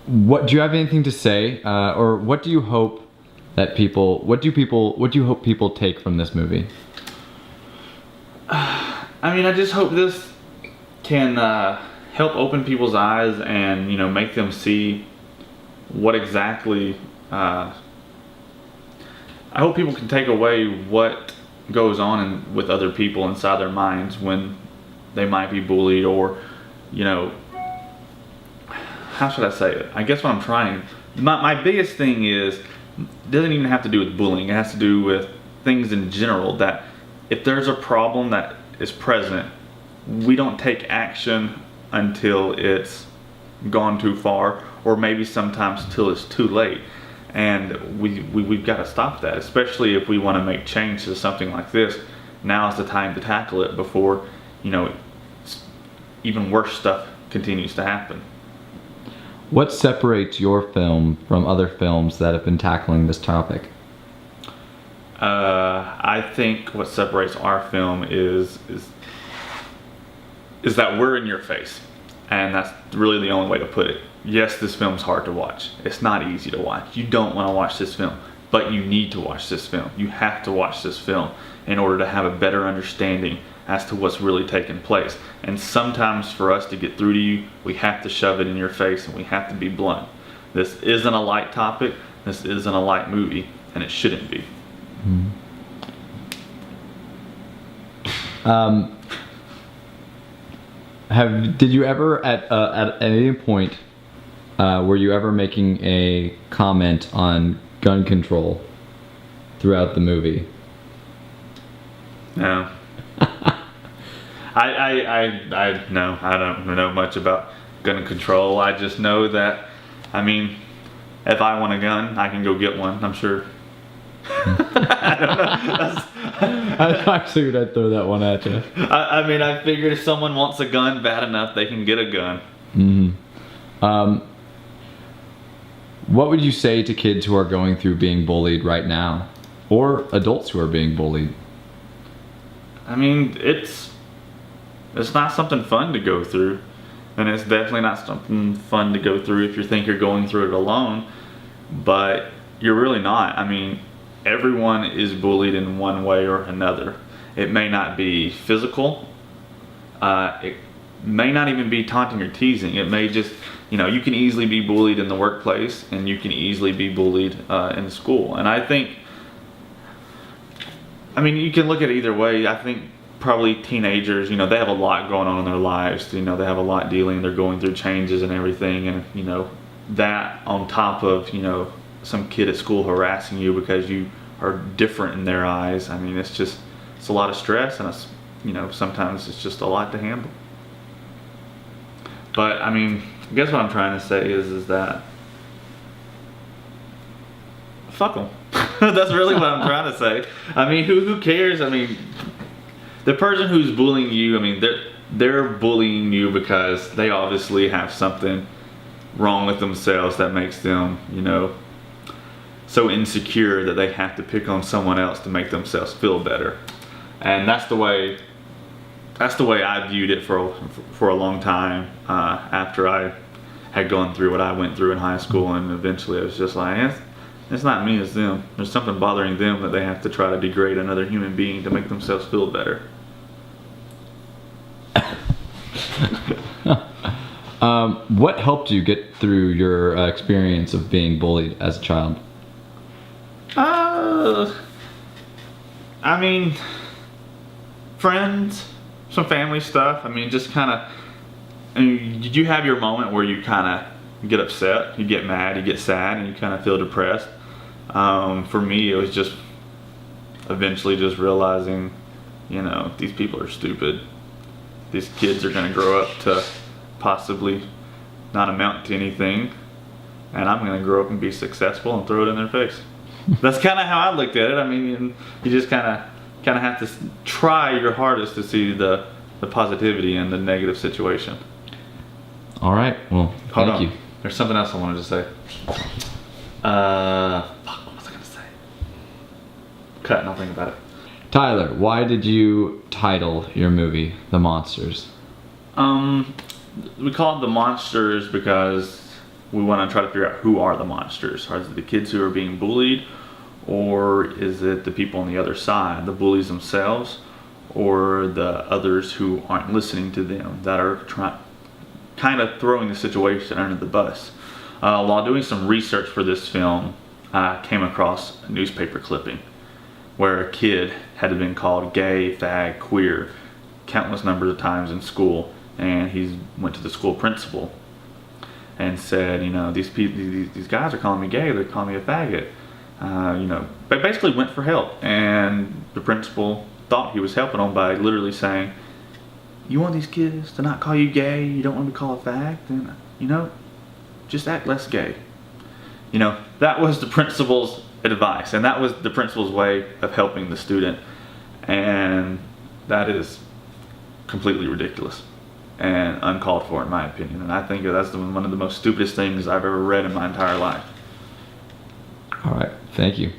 what do you have anything to say, or what do you hope that what do you hope people take from this movie? I mean, I just hope this can help open people's eyes and, make them see what exactly. I hope people can take away what goes on with other people inside their minds when they might be bullied, or, how should I say it? I guess what I'm trying. My biggest thing is, it doesn't even have to do with bullying. It has to do with things in general, that if there's a problem that is present, we don't take action until it's gone too far, or maybe sometimes till it's too late. And we've got to stop that, especially if we want to make change to something like this. Now is the time to tackle it before, even worse stuff continues to happen. What separates your film from other films that have been tackling this topic? I think what separates our film is that we're in your face, and that's really the only way to put it. Yes, this film's hard to watch. It's not easy to watch. You don't want to watch this film, but you need to watch this film. You have to watch this film in order to have a better understanding as to what's really taking place. And sometimes for us to get through to you, we have to shove it in your face, and we have to be blunt. This isn't a light topic. This isn't a light movie, and it shouldn't be. Did you ever at any point were you ever making a comment on gun control throughout the movie? No. I no, I don't know much about gun control. I just know that, if I want a gun, I can go get one, I'm sure. I don't know. I figured I'd throw that one at you. I figured if someone wants a gun bad enough, they can get a gun. Mm-hmm. What would you say to kids who are going through being bullied right now, or adults who are being bullied? It's not something fun to go through, and it's definitely not something fun to go through if you think you're going through it alone, but you're really not. Everyone is bullied in one way or another. It may not be physical. It may not even be taunting or teasing. It may just, you can easily be bullied in the workplace, and you can easily be bullied in school. And I think, you can look at it either way. I think probably teenagers, they have a lot going on in their lives. They have a lot dealing. They're going through changes and everything. And, that on top of, some kid at school harassing you because you are different in their eyes. It's a lot of stress, and sometimes it's just a lot to handle. But I guess what I'm trying to say is that fuck them. That's really what I'm trying to say. Who cares? The person who's bullying you, they're bullying you because they obviously have something wrong with themselves that makes them, so insecure that they have to pick on someone else to make themselves feel better. And that's the way I viewed it for a long time, after I had gone through what I went through in high school, and eventually I was just like, it's not me, it's them. There's something bothering them that they have to try to degrade another human being to make themselves feel better. What helped you get through your experience of being bullied as a child? Friends, some family stuff. Just kind of, did you have your moment where you kind of get upset, you get mad, you get sad, and you kind of feel depressed? For me, it was just eventually just realizing, these people are stupid. These kids are going to grow up to possibly not amount to anything, and I'm going to grow up and be successful and throw it in their face. That's kind of how I looked at it. You just kind of have to try your hardest to see the positivity in the negative situation. All right. Well, thank you. There's something else I wanted to say. What was I going to say? Cut, and I'll think about it. Tyler, why did you title your movie The Monsters? We call it The Monsters because we want to try to figure out who are the monsters. Are it the kids who are being bullied, or is it the people on the other side, the bullies themselves, or the others who aren't listening to them, that are kind of throwing the situation under the bus? While doing some research for this film, I came across a newspaper clipping where a kid had been called gay, fag, queer countless numbers of times in school, and he went to the school principal and said, you know, these guys are calling me gay, they're calling me a faggot. You know, but basically went for help, and the principal thought he was helping them by literally saying, you want these kids to not call you gay, you don't want to be called a fag, then, you know, just act less gay. You know, that was the principal's advice, and that was the principal's way of helping the student, and that is completely ridiculous and uncalled for in my opinion, and I think that's one of the most stupidest things I've ever read in my entire life. All right, thank you.